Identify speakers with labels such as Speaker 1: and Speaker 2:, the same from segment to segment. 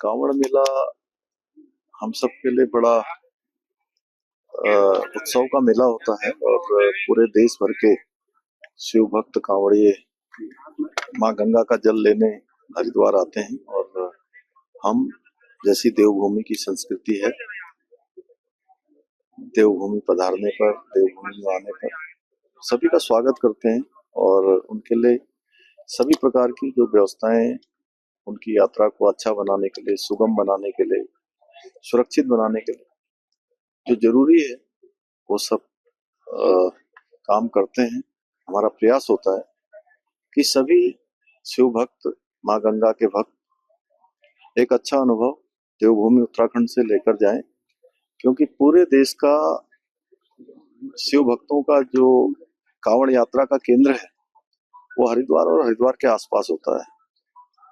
Speaker 1: कांवड़ मेला हम सब के लिए बड़ा उत्सव का मेला होता है और पूरे देश भर के शिव भक्त कांवड़िए माँ गंगा का जल लेने हरिद्वार आते हैं। और हम जैसी देवभूमि की संस्कृति है, देवभूमि पधारने पर, देवभूमि में आने पर सभी का स्वागत करते हैं और उनके लिए सभी प्रकार की जो व्यवस्थाएं उनकी यात्रा को अच्छा बनाने के लिए, सुगम बनाने के लिए, सुरक्षित बनाने के लिए जो जरूरी है वो सब काम करते हैं। हमारा प्रयास होता है कि सभी शिव भक्त, माँ गंगा के भक्त एक अच्छा अनुभव देवभूमि उत्तराखंड से लेकर जाएं, क्योंकि पूरे देश का शिव भक्तों का जो कांवड़ यात्रा का केंद्र है वो हरिद्वार और हरिद्वार के आसपास होता है।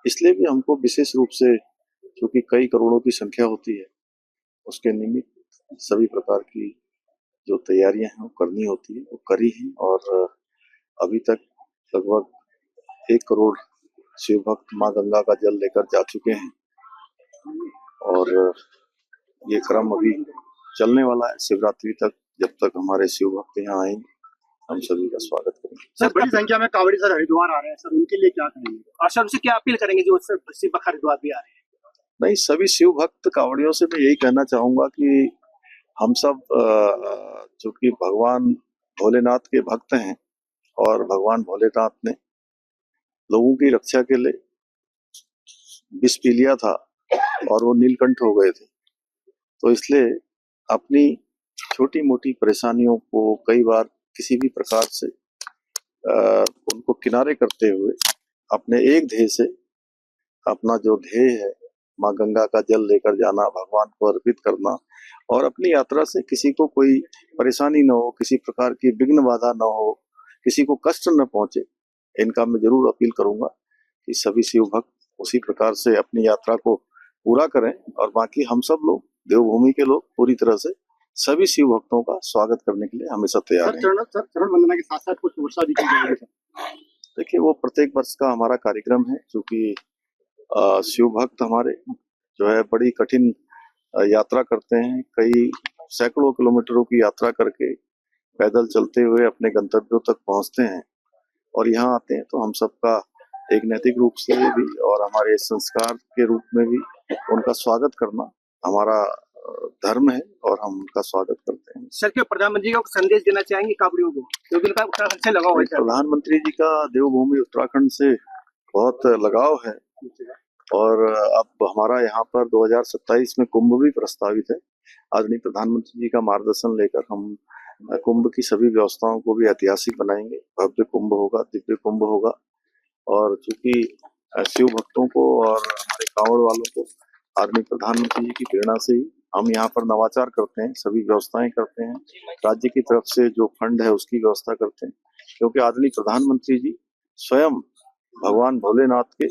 Speaker 1: इसलिए भी हमको विशेष रूप से, क्योंकि कई करोड़ों की संख्या होती है, उसके निमित्त सभी प्रकार की जो तैयारियां हैं वो करनी होती है, वो करी हैं। और अभी तक लगभग 1 करोड़ शिव भक्त माँ गंगा का जल लेकर जा चुके हैं और ये क्रम अभी चलने वाला है शिवरात्रि तक। जब तक हमारे शिव भक्त यहाँ आएंगे हम सभी का स्वागत करेंगे।
Speaker 2: सर, बड़ी संख्या में कांवड़ी सर हरिद्वार आ रहे हैं, सर उनके लिए क्या करेंगे और सर उनसे क्या अपील करेंगे जो शिव भक्त हरिद्वार भी आ रहे हैं?
Speaker 1: नहीं, सभी शिव भक्त कांवड़ियों से मैं यही कहना चाहूंगा कि हम सब चूंकि भगवान भोलेनाथ के भक्त हैं और भगवान भोलेनाथ ने लोगों की रक्षा के लिए विष पी लिया था और वो नीलकंठ हो गए थे, तो इसलिए अपनी छोटी मोटी परेशानियों को कई बार किसी भी प्रकार से उनको किनारे करते हुए अपने एक ध्येय से, अपना जो ध्येय है माँ गंगा का जल लेकर जाना, भगवान को अर्पित करना और अपनी यात्रा से किसी को कोई परेशानी न हो, किसी प्रकार की विघ्न बाधा न हो, किसी को कष्ट न पहुंचे, इनका मैं जरूर अपील करूंगा कि सभी शिव भक्त उसी प्रकार से अपनी यात्रा को पूरा करें। और बाकी हम सब लोग, देवभूमि के लोग, पूरी तरह से सभी शिव भक्तों का स्वागत करने के लिए हमेशा तैयार हैं।
Speaker 2: चरण वंदना के साथ साथ कुछ वर्षा भी की जाएगी।
Speaker 1: देखिए, वो प्रत्येक वर्ष का हमारा कार्यक्रम है, क्योंकि शिव भक्त हमारे जो है बड़ी कठिन यात्रा करते हैं, कई सैकड़ों किलोमीटरों की यात्रा करके पैदल चलते हुए अपने गंतव्यों तक पहुंचते हैं और यहाँ आते हैं। तो हम सबका एक नैतिक रूप से भी और हमारे संस्कार के रूप में भी उनका स्वागत करना हमारा धर्म है और हम उनका स्वागत करते हैं।
Speaker 2: सर, क्या प्रधानमंत्री को संदेश देना चाहेंगे कांवड़ियों को, क्योंकि उनका उत्तराखंड से लगाव है?
Speaker 1: प्रधानमंत्री जी का देवभूमि उत्तराखंड से बहुत लगाव है और अब हमारा यहाँ पर 2027 में कुंभ भी प्रस्तावित है। आदरणीय प्रधानमंत्री जी का मार्गदर्शन लेकर हम कुंभ की सभी व्यवस्थाओं को भी ऐतिहासिक बनाएंगे। भव्य कुंभ होगा, दिव्य कुंभ होगा और चूंकि शिव भक्तों को और हमारे कांवड़ वालों को आदरणीय प्रधानमंत्री जी की प्रेरणा से ही हम यहाँ पर नवाचार करते हैं, सभी व्यवस्थाएं करते हैं। राज्य की तरफ से जो फंड है उसकी व्यवस्था करते हैं, क्योंकि आदरणीय प्रधानमंत्री जी स्वयं भगवान भोलेनाथ के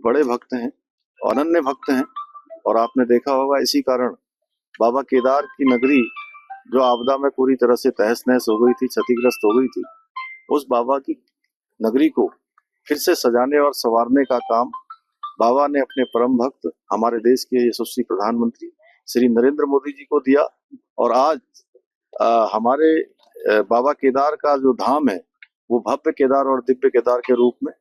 Speaker 1: बड़े भक्त हैं, अनन्य भक्त हैं। और आपने देखा होगा, इसी कारण बाबा केदार की नगरी जो आपदा में पूरी तरह से तहस नहस हो गई थी, क्षतिग्रस्त हो गई थी, उस बाबा की नगरी को फिर से सजाने और संवारने का काम बाबा ने अपने परम भक्त हमारे देश के यशस्वी प्रधानमंत्री श्री नरेंद्र मोदी जी को दिया। और आज हमारे बाबा केदार का जो धाम है वो भव्य केदार और दिव्य केदार के रूप में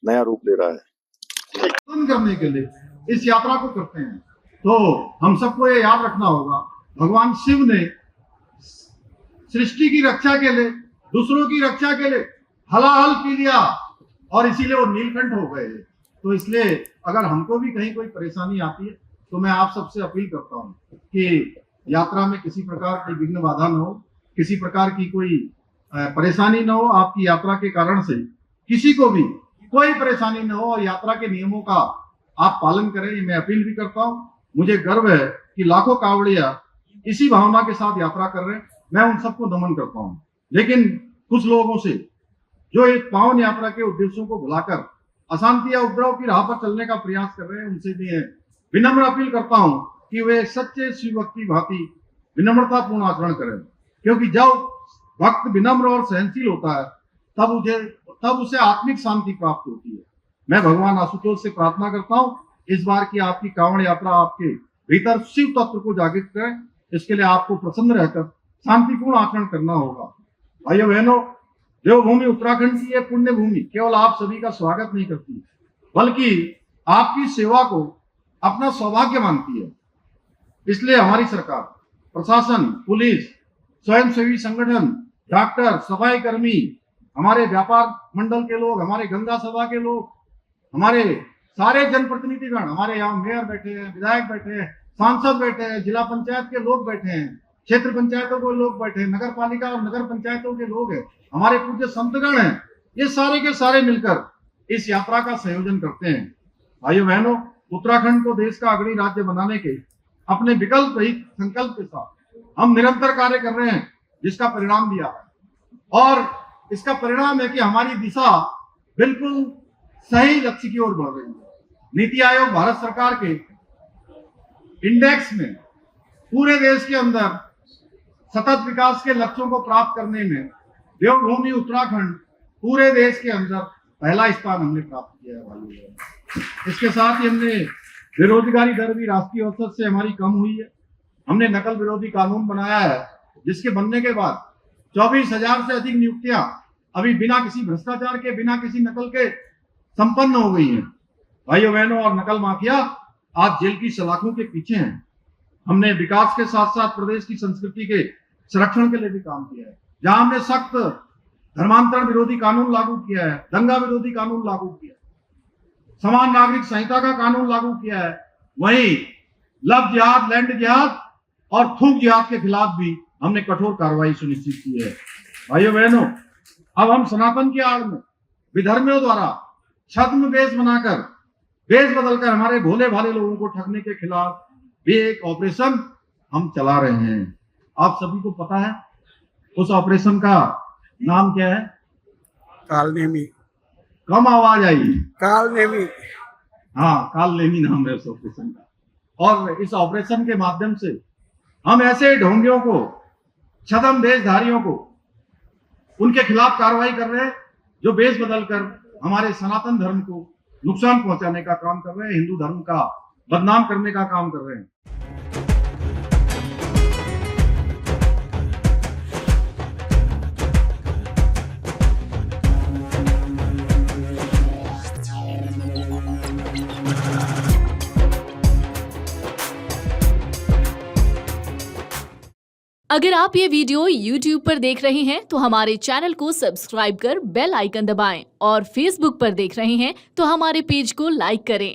Speaker 1: नया रूप ले रहा है।
Speaker 3: करने के लिए इस यात्रा को करते हैं, तो हम सबको ये याद रखना होगा, भगवान शिव ने सृष्टि की रक्षा के लिए, दूसरों की रक्षा के लिए हलाहल पी लिया और इसीलिए वो नीलकंठ हो गए। तो इसलिए अगर हमको भी कहीं कोई परेशानी आती है तो मैं आप सबसे अपील करता हूँ कि यात्रा में किसी प्रकार की विघ्न बाधा न हो, किसी प्रकार की कोई परेशानी न हो। आपकी यात्रा के कारण से किसी को भी कोई परेशानी न हो और यात्रा के नियमों का आप पालन करें, ये मैं अपील भी करता हूँ। मुझे गर्व है कि लाखों कांवड़िया इसी भावना के साथ यात्रा कर रहे हैं, मैं उन सबको नमन करता हूँ। लेकिन कुछ लोगों से जो इस पावन यात्रा के उद्देश्यों को भुलाकर अशांति या उपद्रव की राह पर चलने का प्रयास कर रहे हैं, उनसे भी विनम्र अपील करता हूँ कि वे सच्चे शिव भक्त की भांति विनम्रता पूर्ण आचरण करें, क्योंकि जब भक्त विनम्र और सहनशील होता है तब उसे आत्मिक शांति प्राप्त होती है। मैं भगवान आशुतोष से प्रार्थना करता हूँ इस बार की आपकी कांवड़ यात्रा आपके भीतर शिव तत्व को जागृत करे। इसके लिए आपको प्रसन्न रहकर शांतिपूर्ण आचरण करना होगा। भाइयों बहनों, देवभूमि उत्तराखंड की यह पुण्य भूमि केवल आप सभी का स्वागत नहीं करती, बल्कि आपकी सेवा को अपना सौभाग्य मानती है। इसलिए हमारी सरकार, प्रशासन, पुलिस, स्वयंसेवी संगठन, डॉक्टर, सफाई कर्मी, हमारे व्यापार मंडल के लोग, हमारे गंगा सभा के लोग, हमारे सारे जनप्रतिनिधिगण, हमारे यहाँ मेयर बैठे हैं, विधायक बैठे हैं, सांसद बैठे हैं, जिला पंचायत के लोग बैठे हैं, क्षेत्र पंचायतों के लोग बैठे हैं, नगर पालिका और नगर पंचायतों के लोग हैं, हमारे पूज्य संतगण हैं, ये सारे के सारे मिलकर इस यात्रा का संयोजन करते हैं। भाइयों बहनों, उत्तराखंड को देश का अग्रणी राज्य बनाने के अपने विकल्प रहित संकल्प के साथ हम निरंतर कार्य कर रहे हैं, जिसका परिणाम भी आ रहा है। और इसका परिणाम है कि हमारी दिशा बिल्कुल सही लक्ष्य की ओर बढ़ रही है। नीति आयोग भारत सरकार के इंडेक्स में पूरे देश के अंदर सतत विकास के लक्ष्यों को प्राप्त करने में देवभूमि उत्तराखंड पूरे देश के अंदर पहला स्थान हमने प्राप्त किया है भाइयों। इसके साथ ही हमने बेरोजगारी दर भी राष्ट्रीय औसत से हमारी कम हुई है। हमने नकल विरोधी कानून बनाया है, जिसके बनने के बाद 24,000 से अधिक नियुक्तियां अभी बिना किसी भ्रष्टाचार के, बिना किसी नकल के संपन्न हो गई हैं। भाइयों बहनों, और नकल माफिया आज जेल की सलाखों के पीछे हैं। हमने विकास के साथ साथ प्रदेश की संस्कृति के संरक्षण के लिए भी काम किया है। जहां हमने सख्त धर्मांतरण विरोधी कानून लागू किया है, दंगा विरोधी कानून लागू किया है, समान नागरिक संहिता का कानून लागू किया है, वहीं लव जिहाद, लैंड जिहाद और थूक जिहाद के खिलाफ भी हमने कठोर कार्रवाई सुनिश्चित की है। भाइयों बहनों, अब हम सनातन की आड़ में विधर्मियों द्वारा छद्म वेश बनाकर, वेश बदलकर हमारे भोले भाले लोगों को ठगने के खिलाफ भी एक ऑपरेशन हम चला रहे हैं। आप सभी को पता है उस ऑपरेशन का नाम क्या है?
Speaker 4: कालनेमी।
Speaker 3: कम आवाज आई।
Speaker 4: कालनेमी।
Speaker 3: हाँ, कालनेमी नाम है उस ऑपरेशन का। और इस ऑपरेशन के माध्यम से हम ऐसे ढोंगियों को, छद्म वेशधारियों को, उनके खिलाफ कार्रवाई कर रहे हैं जो वेश बदलकर हमारे सनातन धर्म को नुकसान पहुंचाने का काम कर रहे हैं, हिंदू धर्म का बदनाम करने का काम कर रहे हैं।
Speaker 5: अगर आप ये वीडियो YouTube पर देख रहे हैं तो हमारे चैनल को सब्सक्राइब कर बेल आइकन दबाएं और Facebook पर देख रहे हैं तो हमारे पेज को लाइक करें।